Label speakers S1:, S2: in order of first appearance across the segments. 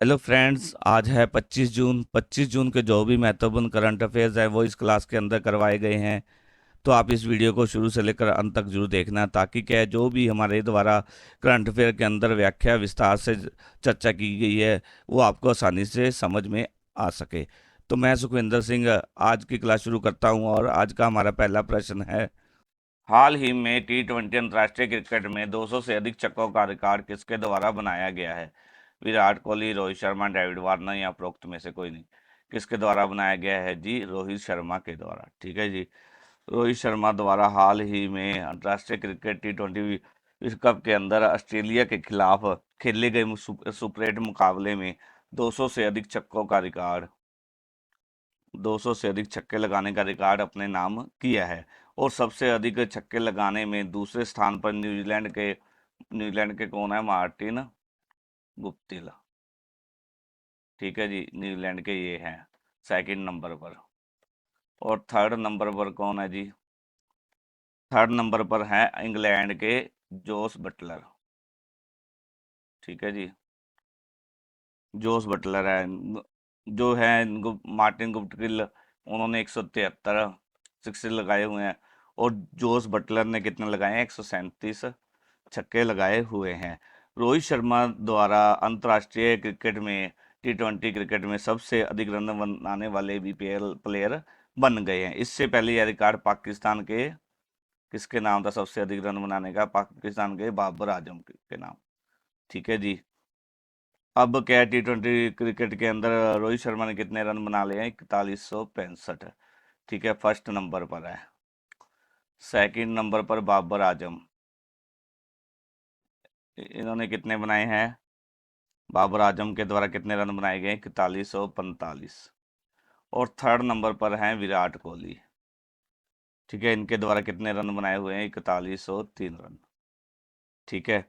S1: Hello friends, आज है 25 जून। 25 जून के जो भी महत्वपूर्ण करंट अफेयर्स हैं वो इस क्लास के अंदर करवाए गए हैं। तो आप इस वीडियो को शुरू से लेकर अंत तक जरूर देखना, ताकि क्या है, जो भी हमारे द्वारा करंट अफेयर के अंदर व्याख्या विस्तार से चर्चा की गई है वो आपको आसानी से समझ में आ सके। तो मैं सुखविंदर सिंह आज की क्लास शुरू करता हूं और आज का हमारा पहला प्रश्न है, हाल ही में T20 अंतर्राष्ट्रीय क्रिकेट में 200 से अधिक छक्कों का रिकॉर्ड किसके द्वारा बनाया गया है? विराट कोहली, रोहित शर्मा, डेविड वार्नर या उपरोक्त में से कोई नहीं। किसके द्वारा बनाया गया है जी? रोहित शर्मा के द्वारा। ठीक है जी, रोहित शर्मा द्वारा हाल ही में अंतर्राष्ट्रीय क्रिकेट T20 विश्व कप के अंदर ऑस्ट्रेलिया के खिलाफ खेले गए सुपर 8 मुकाबले में 200 से अधिक छक्कों का रिकॉर्ड 200 से अधिक छक्के लगाने का रिकॉर्ड अपने नाम किया है। और सबसे अधिक छक्के लगाने में दूसरे स्थान पर न्यूजीलैंड के कौन है? Martin Guptill. ठीक है जी, न्यूजीलैंड के ये हैं सेकंड नंबर पर। और थर्ड नंबर पर कौन है जी? थर्ड नंबर पर है इंग्लैंड के जोस बटलर। ठीक है जी, जोस बटलर है जो है मार्टिन गुप्टिल। उन्होंने 173 सिक्स लगाए हुए हैं। और जोस बटलर ने कितने लगाए हैं? 137 छक्के लगाए हुए हैं। रोहित शर्मा द्वारा अंतर्राष्ट्रीय क्रिकेट में T20 क्रिकेट में सबसे अधिक रन बनाने वाले BPL प्लेयर बन गए हैं। इससे पहले यह रिकॉर्ड पाकिस्तान के किसके नाम था? सबसे अधिक रन बनाने का पाकिस्तान के बाबर आजम के नाम। ठीक है जी, अब क्या है, T20 क्रिकेट के अंदर रोहित शर्मा ने कितने रन बना लिए हैं? 4165। ठीक है, फर्स्ट नंबर पर है। सेकंड नंबर पर बाबर आजम, इन्होंने कितने बनाए हैं? बाबर आजम के द्वारा कितने रन बनाए गए? 4145। और थर्ड नंबर पर हैं विराट कोहली। ठीक है, इनके द्वारा कितने रन बनाए हुए हैं? 4103 रन। ठीक है,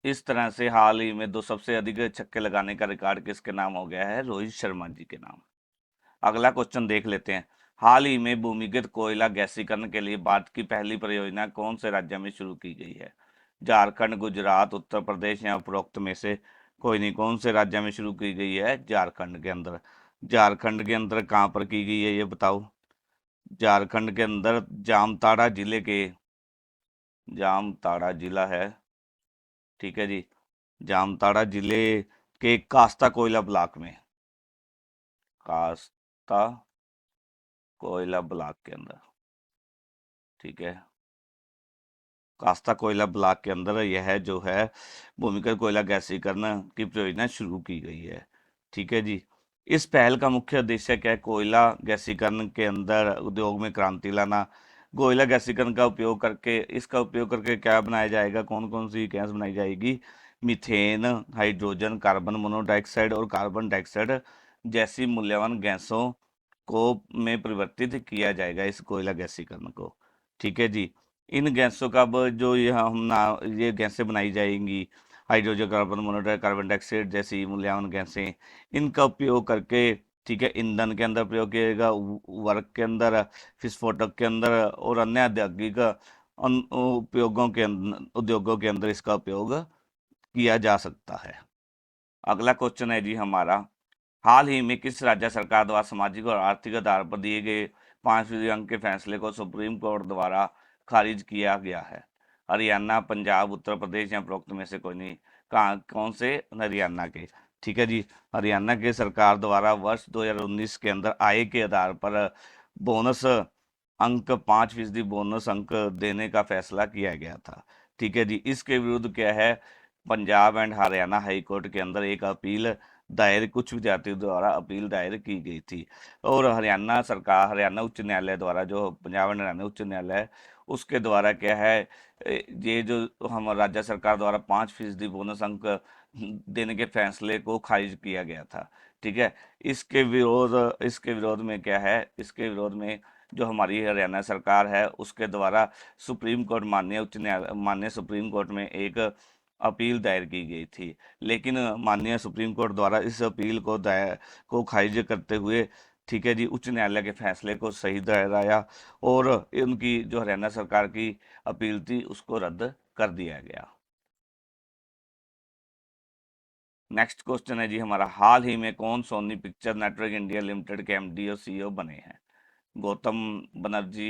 S1: इस तरह से हाल ही में दो सबसे अधिक छक्के लगाने का रिकॉर्ड किसके नाम हो गया है? रोहित शर्मा जी के नाम। अगला क्वेश्चन देख लेते हैं। हाल ही में भूमिगत कोयला गैसीकरण के लिए भारत की पहली परियोजना कौन से राज्य में शुरू की गई है? झारखंड, गुजरात, उत्तर प्रदेश या उपरोक्त में से कोई नहीं। कौन से राज्य में शुरू की गई है? झारखंड के अंदर। झारखंड के अंदर कहाँ पर की गई है ये बताओ? झारखंड के अंदर जामताड़ा जिला है। ठीक है जी, जामताड़ा जिले के कास्ता कोयला ब्लॉक में, कास्ता कोयला ब्लॉक के अंदर। ठीक है, कास्ता कोयला ब्लॉक के अंदर यह जो है भूमिगत कोयला गैसीकरण की परियोजना शुरू की गई है। ठीक है जी, इस पहल का मुख्य उद्देश्य क्या है? कोयला गैसीकरण के अंदर उद्योग में क्रांति लाना। कोयला गैसीकरण का उपयोग करके, इसका उपयोग करके क्या बनाया जाएगा? कौन कौन सी गैस बनाई जाएगी? मीथेन, हाइड्रोजन, कार्बन मोनोडाइऑक्साइड और कार्बन डाइऑक्साइड जैसी मूल्यवान गैसों को में परिवर्तित किया जाएगा इस कोयला गैसीकरण को। ठीक है जी, इन गैसों का अब जो ये गैसें बनाई जाएंगी, hydrogen, carbon monoxide, carbon dioxide जैसी मूल्यवान गैसें, इनका उपयोग करके, ठीक है, ईंधन के अंदर प्रयोग किया जाएगा, वर्क के अंदर, विस्फोटक के अंदर और अन्य औद्योगिक उद्योगों के अंदर इसका उपयोग किया जा सकता है। अगला क्वेश्चन है जी हमारा, हाल ही में किस राज्य सरकार द्वारा सामाजिक और आर्थिक आधार पर दिए गए 5 अंक के फैसले को सुप्रीम कोर्ट द्वारा खारिज किया गया है? हरियाणा, पंजाब, उत्तर प्रदेश या उपरोक्त में से कोई नहीं। कहाँ, कौन से? हरियाणा के। ठीक है जी, हरियाणा के सरकार द्वारा वर्ष 2019 के अंदर आय के आधार पर बोनस अंक 5% बोनस अंक देने का फैसला किया गया था। ठीक है जी, इसके विरुद्ध क्या है, Punjab and Haryana high court के अंदर एक अपील दायर, कुछ विद्यार्थियों द्वारा अपील दायर की गई थी। और हरियाणा उच्च न्यायालय द्वारा, जो पंजाब एंड हरियाणा उच्च न्यायालय है, उसके द्वारा क्या है, ये जो हम राज्य सरकार द्वारा 5% बोनस अंक देने के फैसले को खारिज किया गया था। ठीक है, इसके विरोध में क्या है, इसके विरोध में जो हमारी हरियाणा सरकार है उसके द्वारा सुप्रीम कोर्ट, माननीय सुप्रीम कोर्ट में एक अपील दायर की गई थी। लेकिन माननीय सुप्रीम कोर्ट द्वारा इस अपील को खारिज करते हुए, ठीक है जी, उच्च न्यायालय के फैसले को सही ठहराया और उनकी जो हरियाणा सरकार की अपील थी उसको रद्द कर दिया गया। नेक्स्ट क्वेश्चन है जी हमारा, हाल ही में कौन Sony Picture Network India Limited के एमडी और सीईओ बने हैं? गौतम बनर्जी,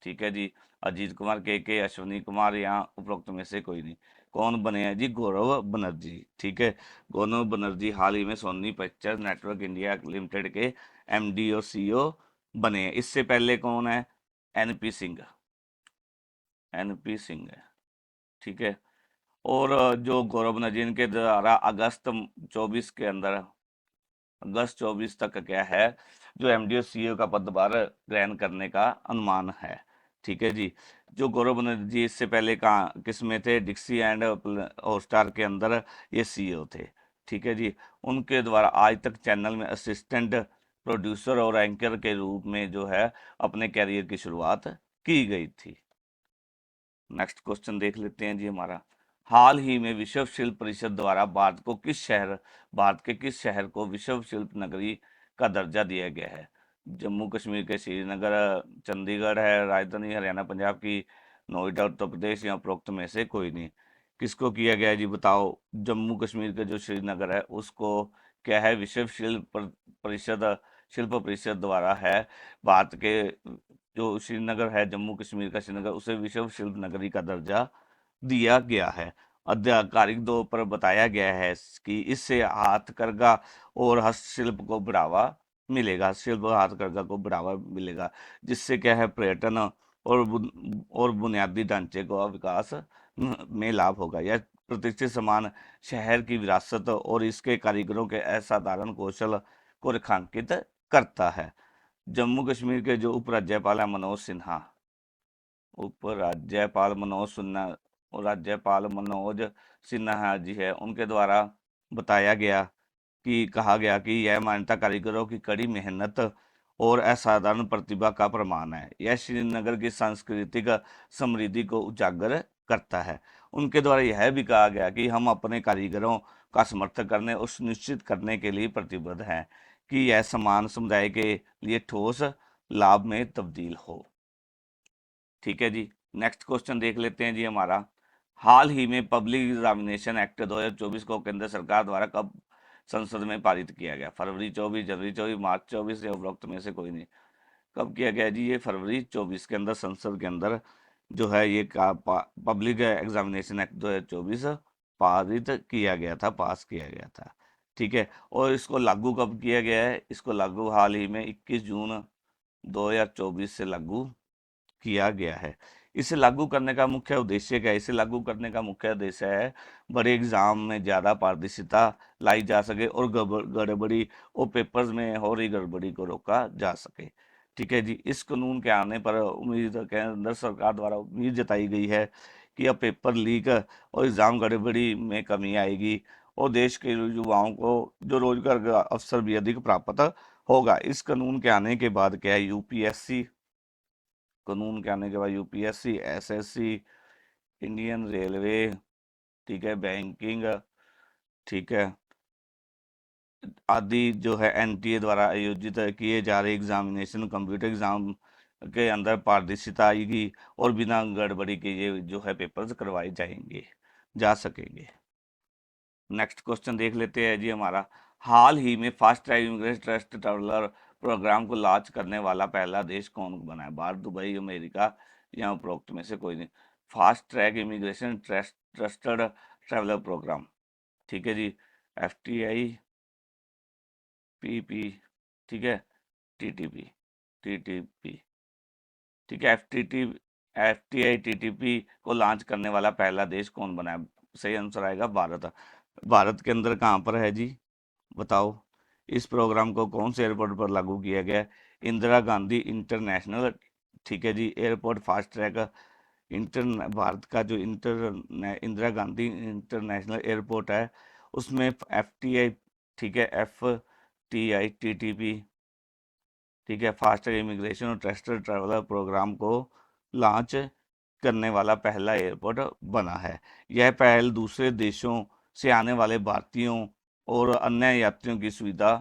S1: ठीक है जी, अजीत कुमार के, अश्विनी कुमार, या उपरोक्त में से कोई नहीं। कौन बने हैं जी? गौरव बनर्जी, ठीक है। गौरव बनर्जी हाल ही में Sony Picture Network India Limited के एमडी और सीईओ बने हैं। इससे पहले कौन है? एनपी सिंह, एनपी सिंह है, ठीक है। और जो गौरव बनर्जी, इनके द्वारा अगस्त 24 के अंदर, अगस्त 24 तक क्या है, जो एमडी और सीईओ का पदभार ग्रहण करने का अनुमान है, ठीक है जी। जो गौरव बनर्जी इससे पहले कहाँ किस में थे? डिक्सी एंड हॉटस्टार के अंदर ये सीईओ थे, ठीक है जी। उनके द्वारा आज तक चैनल में असिस्टेंट प्रोड्यूसर और एंकर के रूप में जो है अपने कैरियर की शुरुआत की गई थी। नेक्स्ट क्वेश्चन देख लेते हैं जी हमारा, हाल ही में विश्व शिल्प परिषद द्वारा भारत के किस शहर को विश्व शिल्प नगरी का दर्जा दिया गया है? जम्मू कश्मीर के श्रीनगर, चंडीगढ़ है, राजधानी हरियाणा पंजाब की नोएडा उत्तर प्रदेश, या उपरोक्त में से कोई नहीं। किसको किया गया है जी? बताओ। जम्मू कश्मीर के जो श्रीनगर है उसको क्या है, विश्व परिषद शिल्प परिषद द्वारा है, भारत के जो श्रीनगर है, जम्मू कश्मीर का श्रीनगर, उसे विश्व शिल्प नगरी का दर्जा दिया गया है। आधिकारिक तौर पर बताया गया है कि इससे हाथकरघा और हस्तशिल्प को बढ़ावा मिलेगा, शिल्प हाथकरघा को बढ़ावा मिलेगा, जिससे क्या है, पर्यटन और बुनियादी ढांचे को विकास में लाभ होगा। यह प्रतिष्ठित सम्मान शहर की विरासत और इसके कारीगरों के असाधारण कौशल को रेखांकित करता है। जम्मू कश्मीर के जो उपराज्यपाल है मनोज सिन्हा, उपराज्यपाल मनोज सिन्हा, राज्यपाल मनोज सिन्हा जी है, उनके द्वारा बताया गया कि कहा गया कि यह मान्यता कारीगरों की कड़ी मेहनत और असाधारण प्रतिभा का प्रमाण है। यह श्रीनगर की सांस्कृतिक समृद्धि को उजागर करता है। उनके द्वारा यह भी कहा गया कि हम अपने कारीगरों का समर्थन करने और सुनिश्चित करने के लिए प्रतिबद्ध हैं कि यह समान समुदाय के लिए ठोस लाभ में तब्दील हो, ठीक है जी। नेक्स्ट क्वेश्चन देख लेते हैं जी हमारा, हाल ही में पब्लिक एग्जामिनेशन एक्ट 2024 को केंद्र सरकार द्वारा कब संसद में पारित किया गया? फरवरी 24, जनवरी 24, मार्च 24, या उपरोक्त में से कोई नहीं। कब किया गया जी? ये फरवरी 24 के अंदर संसद के अंदर जो है ये पब्लिक एग्जामिनेशन एक्ट 2024 पारित किया गया था, पास किया गया था, ठीक है। और इसको लागू कब किया गया है? इसको लागू हाल ही में 21 जून 2024 से लागू किया गया है। इसे लागू करने का मुख्य उद्देश्य क्या है? इसे लागू करने का मुख्य उद्देश्य है बड़े एग्जाम में ज़्यादा पारदर्शिता लाई जा सके और गड़बड़ी और पेपर्स में हो रही गड़बड़ी को रोका जा सके, ठीक है जी। इस कानून के आने पर उम्मीद केंद्र सरकार द्वारा उम्मीद जताई गई है कि अब पेपर लीक और एग्जाम गड़बड़ी में कमी आएगी और देश के युवाओं को जो रोजगार का अवसर भी अधिक प्राप्त होगा। इस कानून के आने के बाद क्या है, यूपीएससी, कानून के आने के बाद यूपीएससी, एसएससी, इंडियन रेलवे, ठीक है, बैंकिंग, ठीक है, आदि जो है एनटीए द्वारा आयोजित किए जा रहे एग्जामिनेशन, कंप्यूटर एग्जाम के अंदर पारदर्शिता आएगी और बिना गड़बड़ी के ये जो है पेपर्स करवाए जाएंगे, जा सकेंगे। नेक्स्ट क्वेश्चन देख लेते हैं जी हमारा, हाल ही में fast track immigration trust traveller programme को लॉन्च करने वाला पहला देश कौन बना है? भारत, दुबई, अमेरिका, या उपरोक्त में से कोई नहीं। Fast track immigration trusted traveller programme, ठीक है जी, एफटीआई, पीपी, ठीक है, टीटीपी, टीटीपी, ठीक है, एफटीआई टीटीपी को लॉन्च करने वाला पहला देश कौन बना है? सही आंसर आएगा भारत। भारत के अंदर कहाँ पर है जी? बताओ। इस प्रोग्राम को कौन से एयरपोर्ट पर लागू किया गया है? इंदिरा गांधी इंटरनेशनल, ठीक है जी, airport fast track inter Bharat का जो इंदिरा गांधी इंटरनेशनल एयरपोर्ट है उसमें एफटीआई, ठीक है, एफटीआई टीटीपी, ठीक है, फास्ट इमिग्रेशन और ट्रस्टेड ट्रैवलर प्रोग्राम को लॉन्च करने वाला पहला एयरपोर्ट बना है। यह पहल दूसरे देशों से आने वाले भारतीयों और अन्य यात्रियों की सुविधा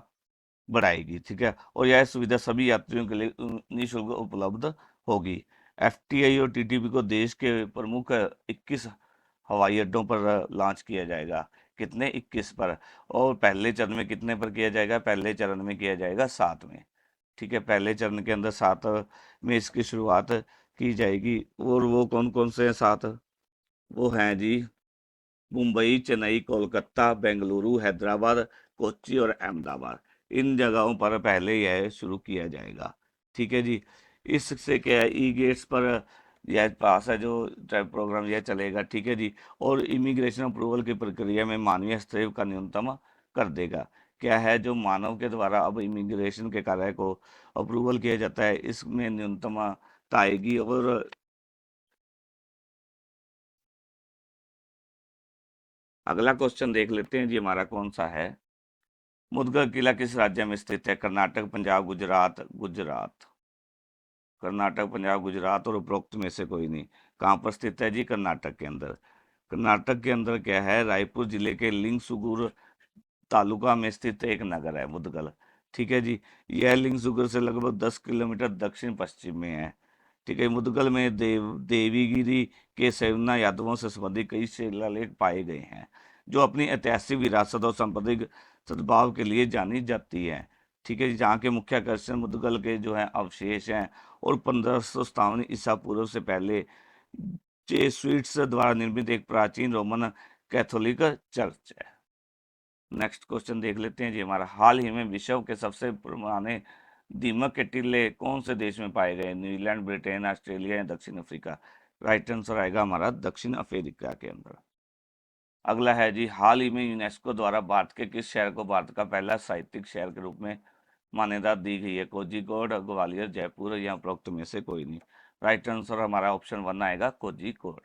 S1: बढ़ाएगी, ठीक है, और यह सुविधा सभी यात्रियों के लिए निःशुल्क उपलब्ध होगी। एफटीआई और टीटीपी को देश के प्रमुख 21 हवाई अड्डों पर लॉन्च किया जाएगा। कितने 21 पर। और पहले चरण में कितने पर किया जाएगा? पहले चरण में किया जाएगा 7 में। ठीक है, पहले चरण के अंदर 7 में इसकी शुरुआत की जाएगी। और वो कौन कौन से हैं 7? वो हैं जी मुंबई, चेन्नई, कोलकाता, बेंगलुरु, हैदराबाद, कोच्चि और अहमदाबाद। इन जगहों पर पहले यह शुरू किया जाएगा। ठीक है जी। इससे क्या है, ई गेट्स पर यह पास है जो प्रोग्राम यह चलेगा। ठीक है जी। और इमिग्रेशन अप्रूवल की प्रक्रिया में मानवीय हस्तक्षेप का न्यूनतम कर देगा। क्या है, जो मानव के द्वारा अब इमिग्रेशन के कार्य को अप्रूवल किया जाता है, इसमें न्यूनतमता आएगी। और अगला क्वेश्चन देख लेते हैं जी, हमारा कौन सा है। मुदगल किला किस राज्य में स्थित है? कर्नाटक, पंजाब, गुजरात। गुजरात। कर्नाटक, पंजाब, गुजरात और उपरोक्त में से कोई नहीं। कहाँ पर स्थित है जी? कर्नाटक के अंदर। कर्नाटक के अंदर क्या है, रायपुर जिले के लिंगसुगुर तालुका में स्थित एक नगर है मुदगल। ठीक है जी। यह लिंगसुगुर से लगभग 10 किलोमीटर दक्षिण पश्चिम में है। ठीक है। मुदगल में देवीगिरी के सेवना यादवों से संबंधित कई शिलालेख पाए गए हैं, जो अपनी ऐतिहासिक विरासत और सांप्रदायिक सद्भाव के लिए जानी जाती है। ठीक है जी। जहाँ के मुख्य आकर्षण मुदगल के जो है अवशेष हैं, और 1557 ईसा पूर्व से पहले जेसुइट्स द्वारा निर्मित एक प्राचीन रोमन कैथोलिक चर्च है। नेक्स्ट क्वेश्चन देख लेते हैं जी, हमारा हाल ही में विश्व के सबसे पुराने दीमक के टिल्ले कौन से देश में पाए गए? न्यूजीलैंड, ब्रिटेन, ऑस्ट्रेलिया या दक्षिण अफ्रीका? राइट आंसर आएगा हमारा दक्षिण अफ्रीका के अंदर। अगला है जी, हाल ही में यूनेस्को द्वारा भारत के किस शहर को भारत का पहला साहित्यिक शहर के रूप में मान्यता दी गई है? कोझिकोड, ग्वालियर, जयपुर या उपरोक्त में से कोई नहीं। राइट आंसर हमारा ऑप्शन 1 आएगा, कोझिकोड।